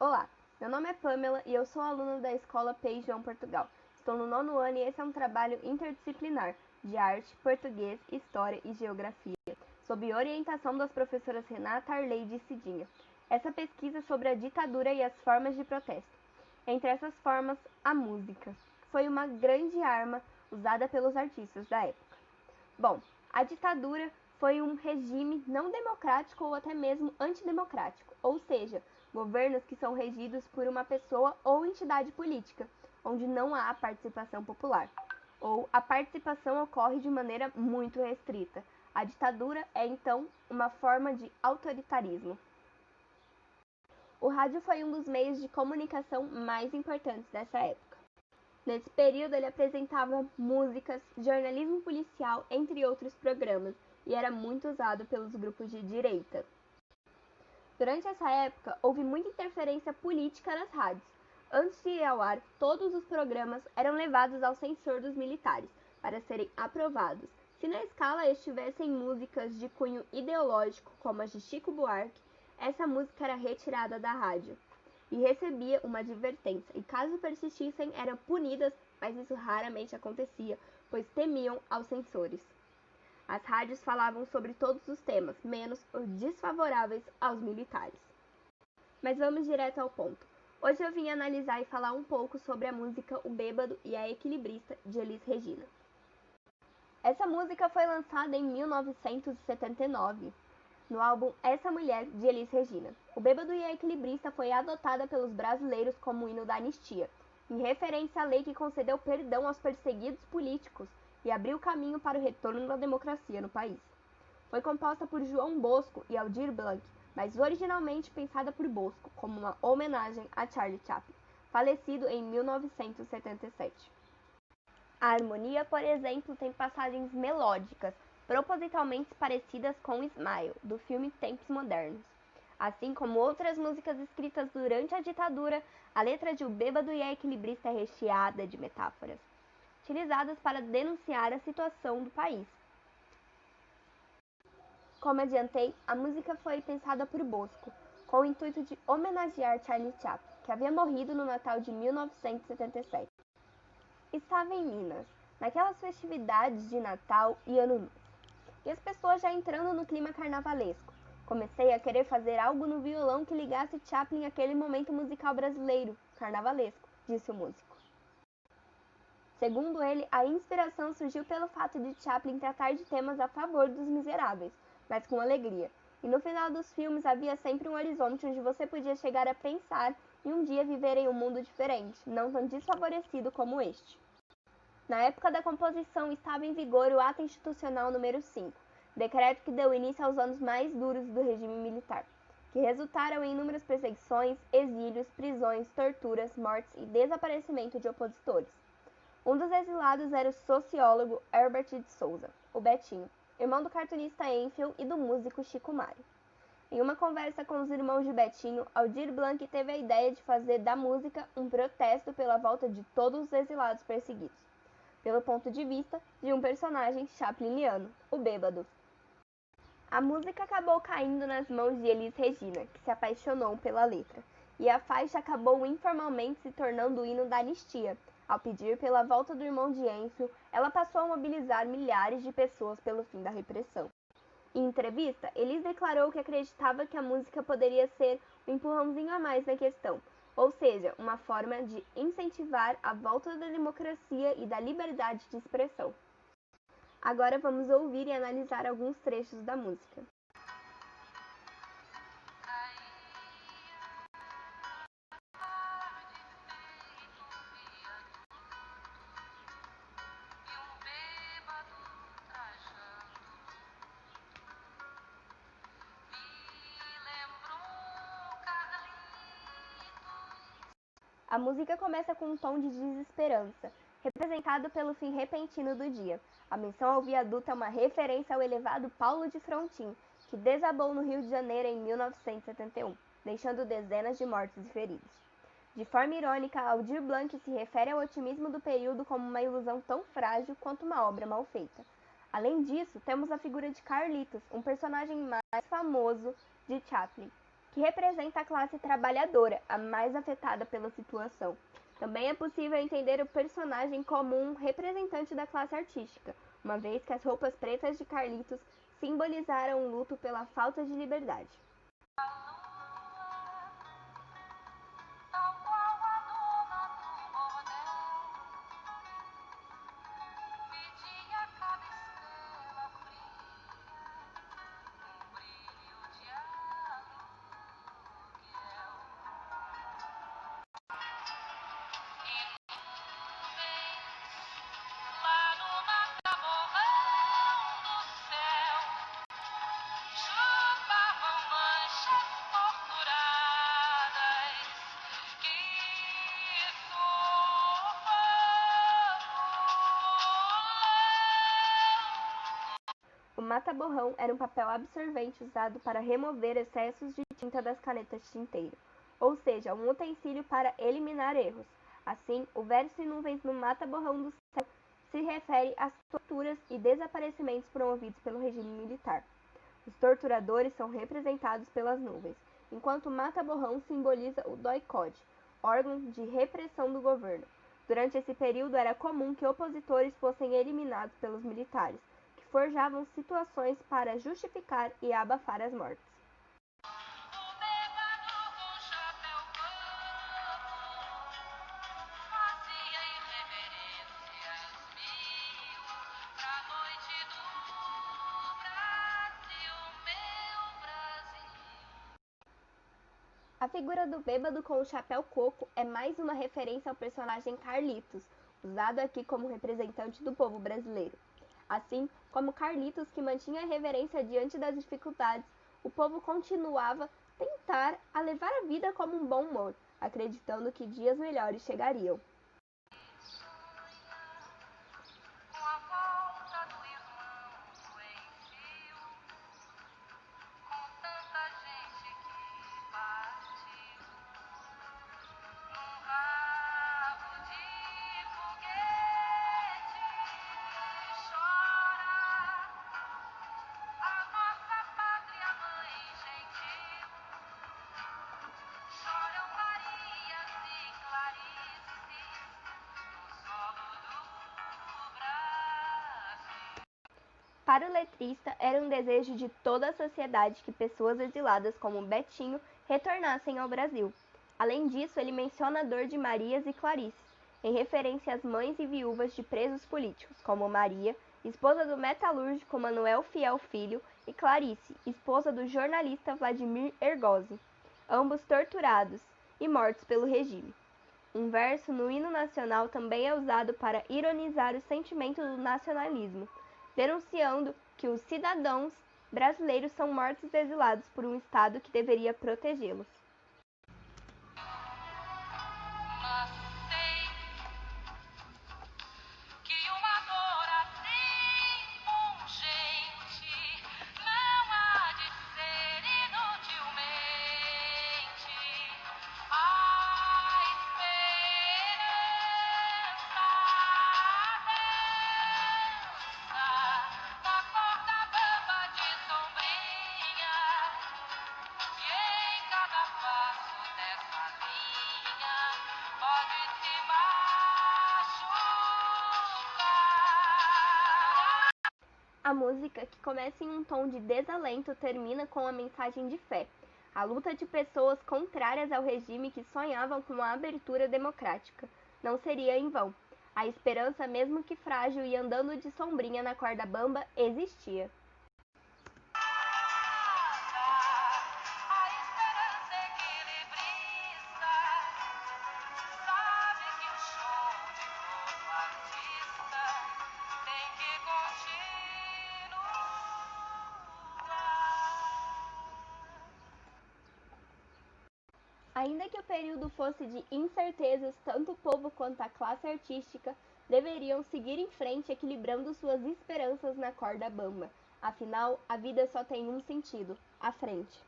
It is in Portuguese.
Olá, meu nome é Pamela e eu sou aluna da Escola P. João Portugal. Estou no 9º ano e esse é um trabalho interdisciplinar de arte, português, história e geografia, sob orientação das professoras Renata, Arleide e Cidinha. Essa pesquisa é sobre a ditadura e as formas de protesto. Entre essas formas, a música foi uma grande arma usada pelos artistas da época. Bom, a ditadura foi um regime não democrático ou até mesmo antidemocrático, ou seja, governos que são regidos por uma pessoa ou entidade política, onde não há participação popular, ou a participação ocorre de maneira muito restrita. A ditadura é, então, uma forma de autoritarismo. O rádio foi um dos meios de comunicação mais importantes dessa época. Nesse período, ele apresentava músicas, jornalismo policial, entre outros programas, e era muito usado pelos grupos de direita. Durante essa época, houve muita interferência política nas rádios. Antes de ir ao ar, todos os programas eram levados ao censor dos militares para serem aprovados. Se na escala estivessem músicas de cunho ideológico, como as de Chico Buarque, essa música era retirada da rádio e recebia uma advertência, e caso persistissem, eram punidas, mas isso raramente acontecia, pois temiam aos censores. As rádios falavam sobre todos os temas, menos os desfavoráveis aos militares. Mas vamos direto ao ponto. Hoje eu vim analisar e falar um pouco sobre a música O Bêbado e a Equilibrista, de Elis Regina. Essa música foi lançada em 1979, no álbum Essa Mulher, de Elis Regina. O Bêbado e a Equilibrista foi adotada pelos brasileiros como hino da anistia, em referência à lei que concedeu perdão aos perseguidos políticos e abriu caminho para o retorno da democracia no país. Foi composta por João Bosco e Aldir Blanc, mas originalmente pensada por Bosco como uma homenagem a Charlie Chaplin, falecido em 1977. A harmonia, por exemplo, tem passagens melódicas, propositalmente parecidas com Smile, do filme Tempos Modernos. Assim como outras músicas escritas durante a ditadura, a letra de O Bêbado e a Equilibrista é recheada de metáforas, utilizadas para denunciar a situação do país. Como adiantei, a música foi pensada por Bosco, com o intuito de homenagear Charlie Chaplin, que havia morrido no Natal de 1977. Estava em Minas, naquelas festividades de Natal e Ano Novo, e as pessoas já entrando no clima carnavalesco. Comecei a querer fazer algo no violão que ligasse Chaplin àquele momento musical brasileiro, carnavalesco, disse o músico. Segundo ele, a inspiração surgiu pelo fato de Chaplin tratar de temas a favor dos miseráveis, mas com alegria. E no final dos filmes havia sempre um horizonte onde você podia chegar a pensar e um dia viver em um mundo diferente, não tão desfavorecido como este. Na época da composição estava em vigor o Ato Institucional número 5, decreto que deu início aos anos mais duros do regime militar, que resultaram em inúmeras perseguições, exílios, prisões, torturas, mortes e desaparecimento de opositores. Um dos exilados era o sociólogo Herbert de Souza, o Betinho, irmão do cartunista Enfield e do músico Chico Mário. Em uma conversa com os irmãos de Betinho, Aldir Blanc teve a ideia de fazer da música um protesto pela volta de todos os exilados perseguidos, pelo ponto de vista de um personagem chapliniano, o Bêbado. A música acabou caindo nas mãos de Elis Regina, que se apaixonou pela letra, e a faixa acabou informalmente se tornando o hino da anistia. Ao pedir pela volta do irmão de Enfield, ela passou a mobilizar milhares de pessoas pelo fim da repressão. Em entrevista, Elis declarou que acreditava que a música poderia ser um empurrãozinho a mais na questão, ou seja, uma forma de incentivar a volta da democracia e da liberdade de expressão. Agora vamos ouvir e analisar alguns trechos da música. A música começa com um tom de desesperança, representado pelo fim repentino do dia. A menção ao viaduto é uma referência ao elevado Paulo de Frontin, que desabou no Rio de Janeiro em 1971, deixando dezenas de mortos e feridos. De forma irônica, Aldir Blanc se refere ao otimismo do período como uma ilusão tão frágil quanto uma obra mal feita. Além disso, temos a figura de Carlitos, um personagem mais famoso de Chaplin, que representa a classe trabalhadora, a mais afetada pela situação. Também é possível entender o personagem como um representante da classe artística, uma vez que as roupas pretas de Carlitos simbolizaram o luto pela falta de liberdade. O mata-borrão era um papel absorvente usado para remover excessos de tinta das canetas de tinteiro, ou seja, um utensílio para eliminar erros. Assim, o verso em nuvens no mata-borrão do céu se refere às torturas e desaparecimentos promovidos pelo regime militar. Os torturadores são representados pelas nuvens, enquanto o mata-borrão simboliza o doicode, órgão de repressão do governo. Durante esse período era comum que opositores fossem eliminados pelos militares, que forjavam situações para justificar e abafar as mortes. A figura do bêbado com o chapéu coco é mais uma referência ao personagem Carlitos, usado aqui como representante do povo brasileiro. Assim como Carlitos, que mantinha a reverência diante das dificuldades, o povo continuava a tentar a levar a vida como um bom humor, acreditando que dias melhores chegariam. Para o letrista, era um desejo de toda a sociedade que pessoas exiladas como Betinho retornassem ao Brasil. Além disso, ele menciona a dor de Marias e Clarices, em referência às mães e viúvas de presos políticos, como Maria, esposa do metalúrgico Manuel Fiel Filho, e Clarice, esposa do jornalista Vladimir Hergozzi, ambos torturados e mortos pelo regime. Um verso no hino nacional também é usado para ironizar o sentimento do nacionalismo, denunciando que os cidadãos brasileiros são mortos exilados por um Estado que deveria protegê-los. A música, que começa em um tom de desalento, termina com a mensagem de fé, a luta de pessoas contrárias ao regime que sonhavam com a abertura democrática. Não seria em vão. A esperança, mesmo que frágil e andando de sombrinha na corda bamba, existia. Ainda que o período fosse de incertezas, tanto o povo quanto a classe artística deveriam seguir em frente equilibrando suas esperanças na corda bamba. Afinal, a vida só tem um sentido: a frente.